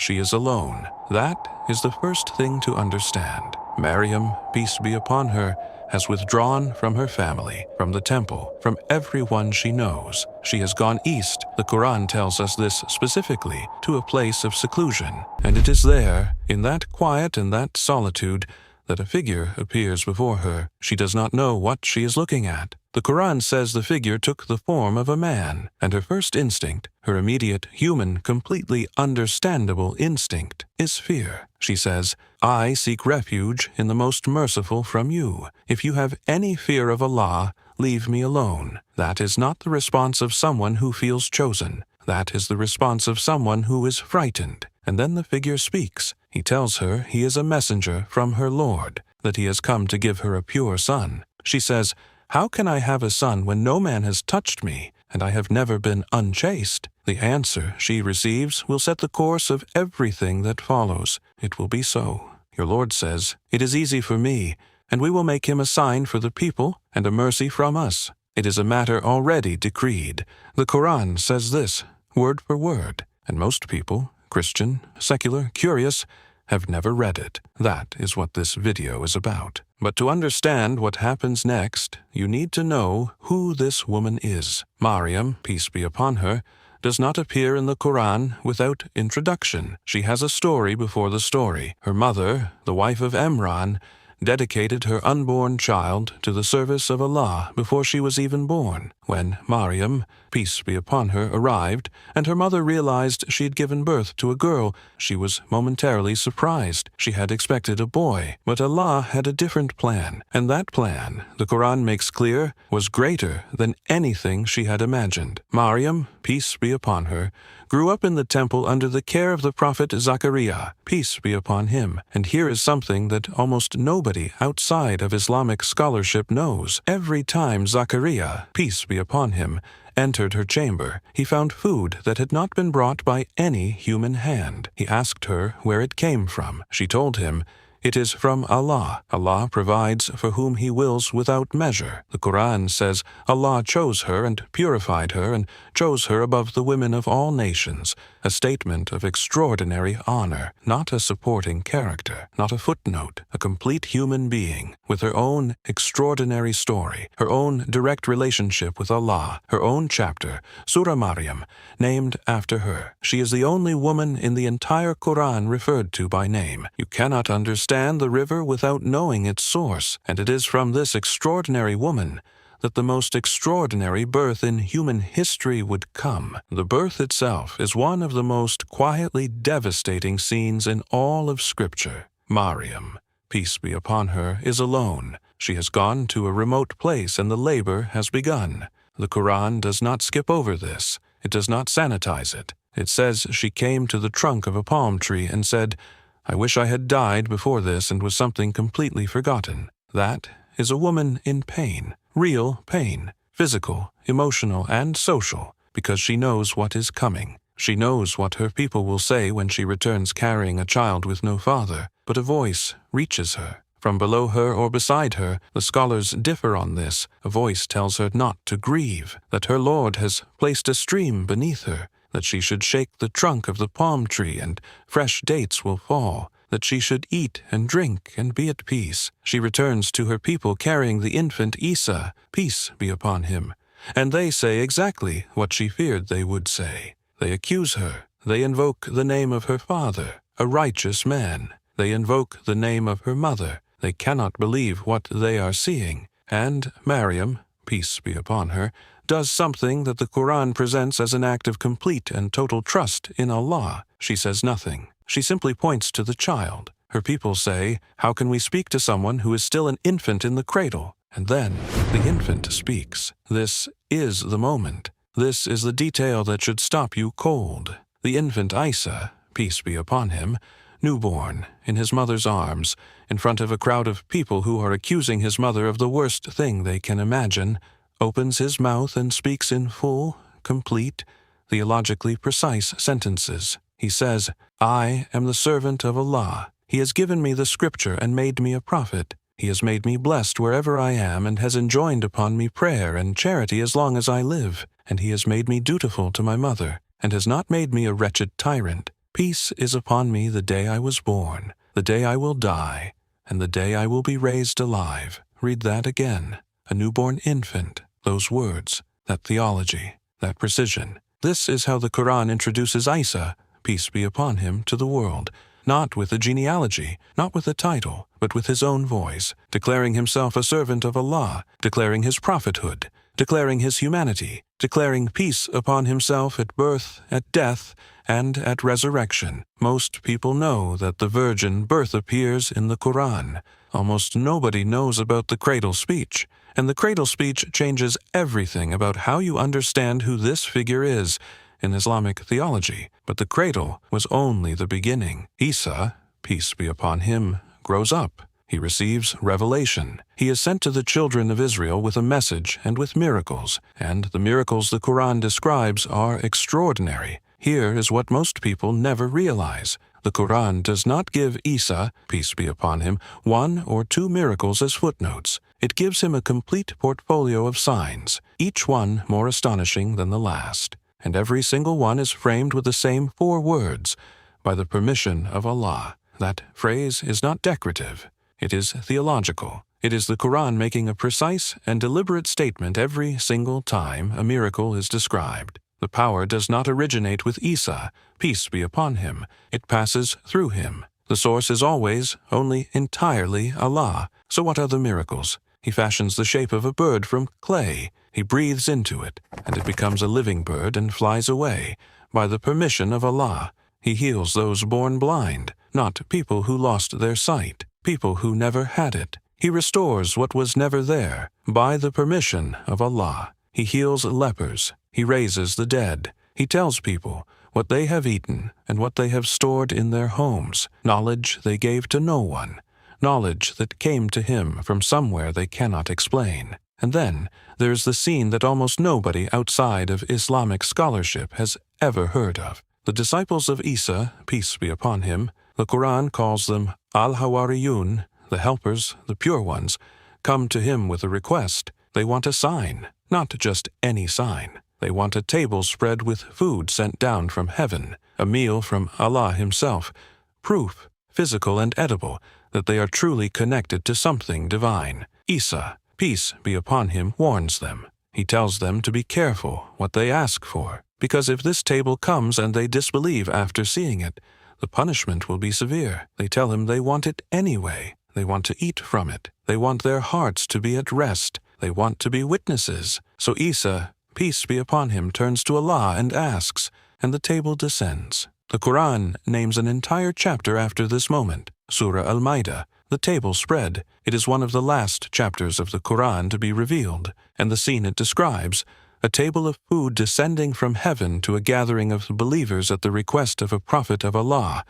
She is alone. That is the first thing to understand. Maryam, peace be upon her, has withdrawn from her family, from the temple, from everyone she knows. She has gone east, the Quran tells us this specifically, to a place of seclusion. And it is there, in that quiet and that solitude, that a figure appears before her. She does not know what she is looking at. The Quran says the figure took the form of a man, and her first instinct, her immediate, human, completely understandable instinct, is fear. She says, "I seek refuge in the Most Merciful from you. If you have any fear of Allah, leave me alone." That is not the response of someone who feels chosen. That is the response of someone who is frightened. And then the figure speaks. He tells her he is a messenger from her Lord, that he has come to give her a pure son. She says, "How can I have a son when no man has touched me, and I have never been unchaste?" The answer she receives will set the course of everything that follows. It will be so. Your Lord says, "It is easy for me, and we will make him a sign for the people and a mercy from us." It is a matter already decreed. The Quran says this, word for word, and most people, Christian, secular, curious, have never read it. That is what this video is about. But to understand what happens next, you need to know who this woman is. Maryam, peace be upon her, does not appear in the Quran without introduction. She has a story before the story. Her mother, the wife of Imran, dedicated her unborn child to the service of Allah before she was even born. When Maryam, peace be upon her, arrived, and her mother realized she had given birth to a girl, she was momentarily surprised. She had expected a boy, but Allah had a different plan, and that plan, the Quran makes clear, was greater than anything she had imagined. Maryam, peace be upon her, grew up in the temple under the care of the prophet Zachariah, peace be upon him. And here is something that almost nobody outside of Islamic scholarship knows. Every time Zachariah, peace be upon him, entered her chamber, he found food that had not been brought by any human hand. He asked her where it came from. She told him, "It is from Allah. Allah provides for whom He wills without measure." The Quran says Allah chose her and purified her and chose her above the women of all nations, a statement of extraordinary honor, not a supporting character, not a footnote, a complete human being with her own extraordinary story, her own direct relationship with Allah, her own chapter, Surah Maryam, named after her. She is the only woman in the entire Quran referred to by name. You cannot understand the river without knowing its source, and it is from this extraordinary woman that the most extraordinary birth in human history would come. The birth itself is one of the most quietly devastating scenes in all of Scripture. Maryam, peace be upon her, is alone. She has gone to a remote place and the labor has begun. The Quran does not skip over this. It does not sanitize it. It says she came to the trunk of a palm tree and said, "I wish I had died before this and was something completely forgotten." That is a woman in pain, real pain, physical, emotional, and social, because she knows what is coming. She knows what her people will say when she returns carrying a child with no father, but a voice reaches her. From below her or beside her, the scholars differ on this. A voice tells her not to grieve, that her Lord has placed a stream beneath her, that she should shake the trunk of the palm tree and fresh dates will fall, that she should eat and drink and be at peace. She returns to her people carrying the infant Isa, peace be upon him, and they say exactly what she feared they would say. They accuse her. They invoke the name of her father, a righteous man. They invoke the name of her mother. They cannot believe what they are seeing. And Maryam, peace be upon her, does something that the Quran presents as an act of complete and total trust in Allah. She says nothing. She simply points to the child. Her people say, "How can we speak to someone who is still an infant in the cradle?" And then the infant speaks. This is the moment. This is the detail that should stop you cold. The infant Isa, peace be upon him, newborn, in his mother's arms, in front of a crowd of people who are accusing his mother of the worst thing they can imagine, opens his mouth and speaks in full, complete, theologically precise sentences. He says, "I am the servant of Allah. He has given me the scripture and made me a prophet. He has made me blessed wherever I am and has enjoined upon me prayer and charity as long as I live. And he has made me dutiful to my mother and has not made me a wretched tyrant. Peace is upon me the day I was born, the day I will die, and the day I will be raised alive. Read that again. A newborn infant, those words, that theology, that precision. This is how the Quran introduces Isa, peace be upon him, to the world, not with a genealogy, not with a title, but with his own voice, declaring himself a servant of Allah, declaring his prophethood, declaring his humanity, declaring peace upon himself at birth, at death, and at resurrection. Most people know that the virgin birth appears in the Quran. Almost nobody knows about the cradle speech, and the cradle speech changes everything about how you understand who this figure is in Islamic theology. But the cradle was only the beginning. Isa, peace be upon him, grows up. He receives revelation. He is sent to the children of Israel with a message and with miracles, and the miracles the Quran describes are extraordinary. Here is what most people never realize. The Quran does not give Isa, peace be upon him, 1 or 2 miracles as footnotes. It gives him a complete portfolio of signs, each one more astonishing than the last. And every single one is framed with the same 4 words, by the permission of Allah. That phrase is not decorative. It is theological. It is the Quran making a precise and deliberate statement every single time a miracle is described. The power does not originate with Isa, peace be upon him. It passes through him. The source is always, only entirely Allah. So what are the miracles? He fashions the shape of a bird from clay. He breathes into it, and it becomes a living bird and flies away. By the permission of Allah, He heals those born blind, not people who lost their sight, people who never had it. He restores what was never there. By the permission of Allah, He heals lepers. He raises the dead. He tells people what they have eaten and what they have stored in their homes, knowledge they gave to no one, knowledge that came to Him from somewhere they cannot explain. And then there's the scene that almost nobody outside of Islamic scholarship has ever heard of. The disciples of Isa, peace be upon him, the Quran calls them Al-Hawariyun, the helpers, the pure ones, come to him with a request. They want a sign, not just any sign. They want a table spread with food sent down from heaven, a meal from Allah Himself, proof, physical and edible, that they are truly connected to something divine. Isa, peace be upon him, warns them. He tells them to be careful what they ask for, because if this table comes and they disbelieve after seeing it, the punishment will be severe. They tell him they want it anyway. They want to eat from it. They want their hearts to be at rest. They want to be witnesses. So Isa, peace be upon him, turns to Allah and asks, and the table descends. The Quran names an entire chapter after this moment, Surah Al-Maidah, the table spread. It is one of the last chapters of the Quran to be revealed, and the scene it describes, a table of food descending from heaven to a gathering of believers at the request of a prophet of Allah,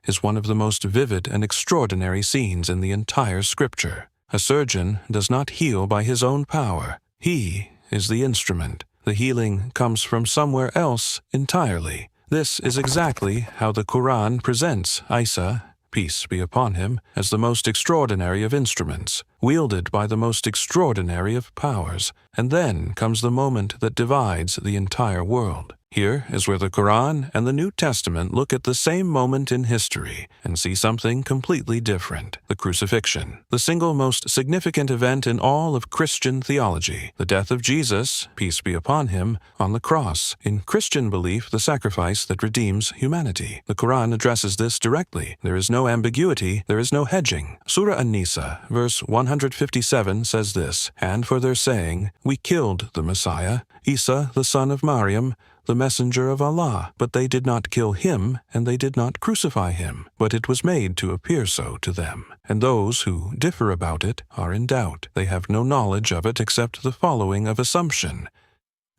is one of the most vivid and extraordinary scenes in the entire scripture. A surgeon does not heal by his own power. He is the instrument. The healing comes from somewhere else entirely. This is exactly how the Quran presents Isa, peace be upon him, as the most extraordinary of instruments, wielded by the most extraordinary of powers. And then comes the moment that divides the entire world. Here is where the Quran and the New Testament look at the same moment in history and see something completely different: the crucifixion, the single most significant event in all of Christian theology, the death of Jesus, peace be upon him, on the cross. In Christian belief, the sacrifice that redeems humanity. The Quran addresses this directly. There is no ambiguity, there is no hedging. Surah An-Nisa, verse 157 says this, "And for their saying, we killed the Messiah, Isa the son of Maryam, the messenger of Allah, but they did not kill him, and they did not crucify him, but it was made to appear so to them. And those who differ about it are in doubt. They have no knowledge of it except the following of assumption.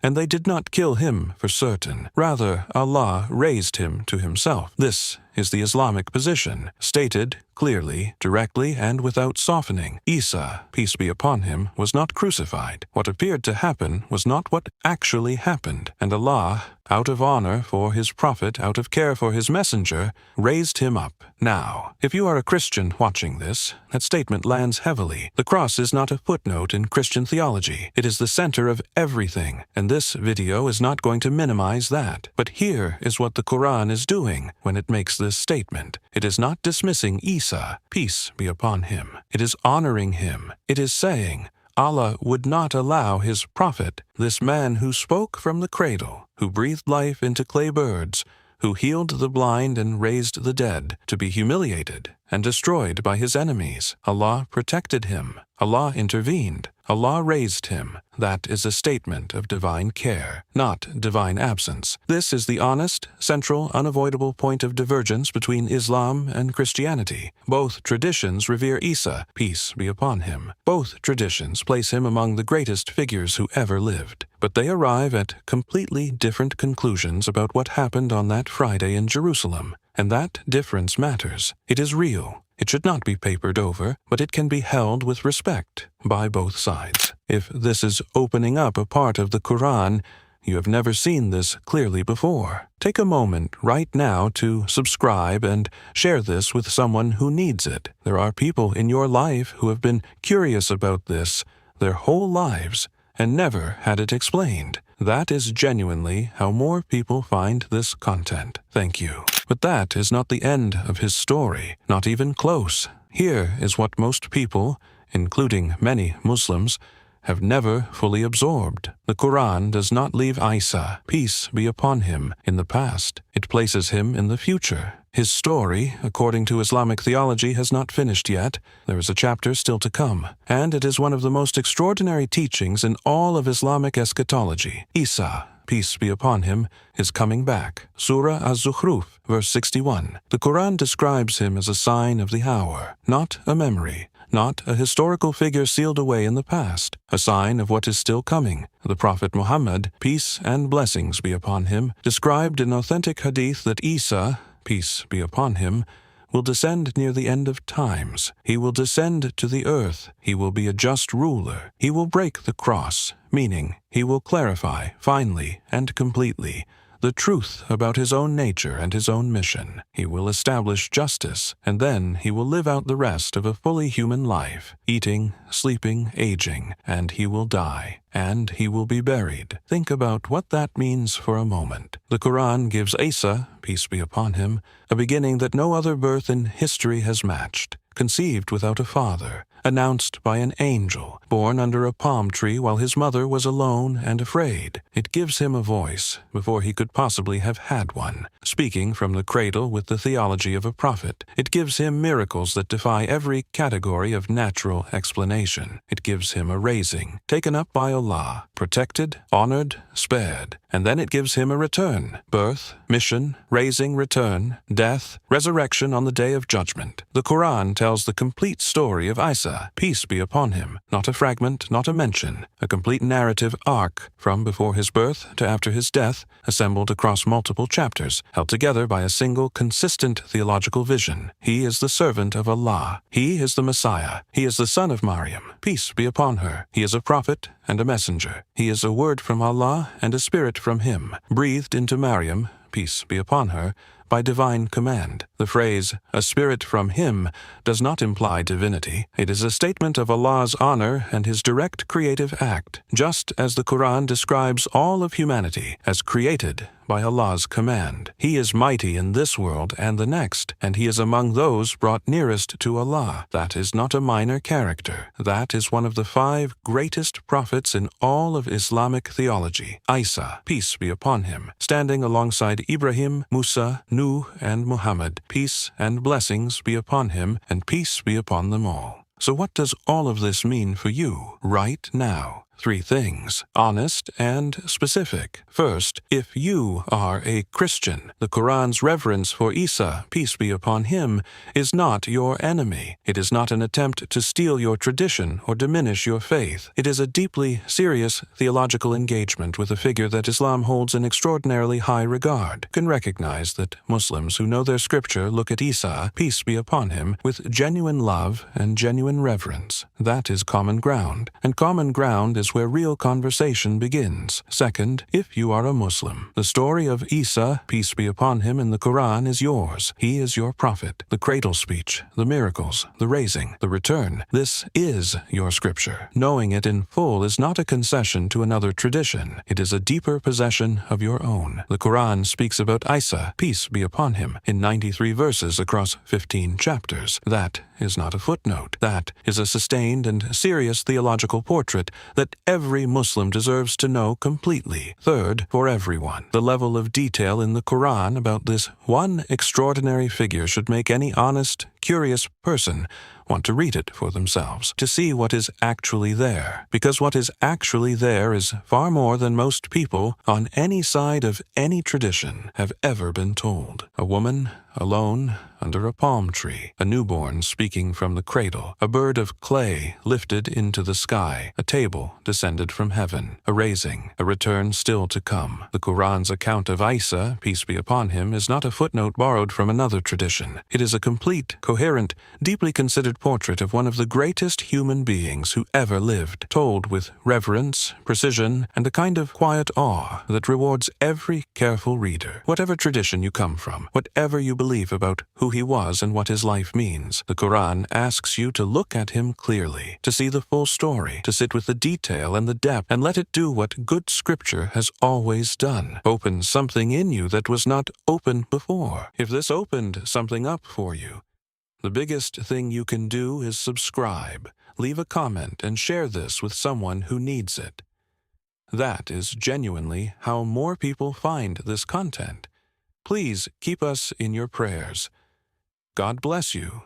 And they did not kill him for certain. Rather, Allah raised him to Himself." This is the Islamic position, stated clearly, directly, and without softening. Isa, peace be upon him, was not crucified. What appeared to happen was not what actually happened, and Allah, out of honor for his prophet, out of care for his messenger, raised him up. Now, if you are a Christian watching this, that statement lands heavily. The cross is not a footnote in Christian theology. It is the center of everything, and this video is not going to minimize that. But here is what the Quran is doing when it makes this statement. It is not dismissing Isa, peace be upon him. It is honoring him. It is saying, Allah would not allow his prophet, this man who spoke from the cradle, who breathed life into clay birds, who healed the blind and raised the dead, to be humiliated and destroyed by his enemies. Allah protected him. Allah intervened. Allah raised him. That is a statement of divine care, not divine absence. This is the honest, central, unavoidable point of divergence between Islam and Christianity. Both traditions revere Isa, peace be upon him. Both traditions place him among the greatest figures who ever lived. But they arrive at completely different conclusions about what happened on that Friday in Jerusalem. And that difference matters. It is real. It should not be papered over, but it can be held with respect by both sides. If this is opening up a part of the Quran, you have never seen this clearly before. Take a moment right now to subscribe and share this with someone who needs it. There are people in your life who have been curious about this their whole lives and never had it explained. That is genuinely how more people find this content. Thank you. But that is not the end of his story, not even close. Here is what most people, including many Muslims, have never fully absorbed. The Quran does not leave Isa, peace be upon him, in the past. It places him in the future. His story, according to Islamic theology, has not finished yet. There is a chapter still to come, and it is one of the most extraordinary teachings in all of Islamic eschatology. Isa, peace be upon him, is coming back. Surah Az-Zukhruf, verse 61. The Quran describes him as a sign of the hour, not a memory, not a historical figure sealed away in the past, a sign of what is still coming. The Prophet Muhammad, peace and blessings be upon him, described in authentic hadith that Isa, peace be upon him, will descend near the end of times. He will descend to the earth. He will be a just ruler. He will break the cross, meaning he will clarify finally and completely the truth about his own nature and his own mission. He will establish justice, and then he will live out the rest of a fully human life, eating, sleeping, aging, and he will die, and he will be buried. Think about what that means for a moment. The Quran gives Isa, peace be upon him, a beginning that no other birth in history has matched. Conceived without a father, announced by an angel, born under a palm tree while his mother was alone and afraid. It gives him a voice before he could possibly have had one, speaking from the cradle with the theology of a prophet. It gives him miracles that defy every category of natural explanation. It gives him a raising, taken up by Allah, protected, honored, spared, and then it gives him a return, birth, mission, raising, return, death, resurrection on the day of judgment. The Quran tells the complete story of Isa, peace be upon him, not a fragment, not a mention, a complete narrative arc from before his birth to after his death, assembled across multiple chapters, held together by a single consistent theological vision. He is the servant of Allah. He is the Messiah. He is the son of Maryam, peace be upon her. He is a prophet and a messenger. He is a word from Allah and a spirit from him, breathed into Maryam, peace be upon her, by divine command. The phrase, a spirit from him, does not imply divinity. It is a statement of Allah's honor and his direct creative act, just as the Quran describes all of humanity as created by Allah's command. He is mighty in this world and the next, and he is among those brought nearest to Allah. That is not a minor character. That is one of the 5 greatest prophets in all of Islamic theology. Isa, peace be upon him, standing alongside Ibrahim, Musa, Nuh, and Muhammad. Peace and blessings be upon him, and peace be upon them all. So what does all of this mean for you right now? three things: honest and specific. First, if you are a Christian, the Quran's reverence for Isa, peace be upon him, is not your enemy. It is not an attempt to steal your tradition or diminish your faith. It is a deeply serious theological engagement with a figure that Islam holds in extraordinarily high regard. You can recognize that Muslims who know their scripture look at Isa, peace be upon him, with genuine love and genuine reverence. That is common ground, and common ground is where real conversation begins. Second, if you are a Muslim, the story of Isa, peace be upon him, in the Quran is yours. He is your prophet. The cradle speech, the miracles, the raising, the return, this is your scripture. Knowing it in full is not a concession to another tradition. It is a deeper possession of your own. The Quran speaks about Isa, peace be upon him, in 93 verses across 15 chapters. That is not a footnote. That is a sustained and serious theological portrait that every Muslim deserves to know completely. Third, for everyone, the level of detail in the Quran about this one extraordinary figure should make any honest, curious person want to read it for themselves, to see what is actually there. Because what is actually there is far more than most people on any side of any tradition have ever been told. A woman alone under a palm tree, a newborn speaking from the cradle, a bird of clay lifted into the sky, a table descended from heaven, a raising, a return still to come. The Quran's account of Isa, peace be upon him, is not a footnote borrowed from another tradition. It is a complete, coherent, deeply considered portrait of one of the greatest human beings who ever lived, told with reverence, precision, and a kind of quiet awe that rewards every careful reader. Whatever tradition you come from, whatever you believe about who he was and what his life means, the Quran asks you to look at him clearly, to see the full story, to sit with the detail and the depth, and let it do what good scripture has always done: open something in you that was not open before. If this opened something up for you, the biggest thing you can do is subscribe, leave a comment, and share this with someone who needs it. That is genuinely how more people find this content. Please keep us in your prayers. God bless you.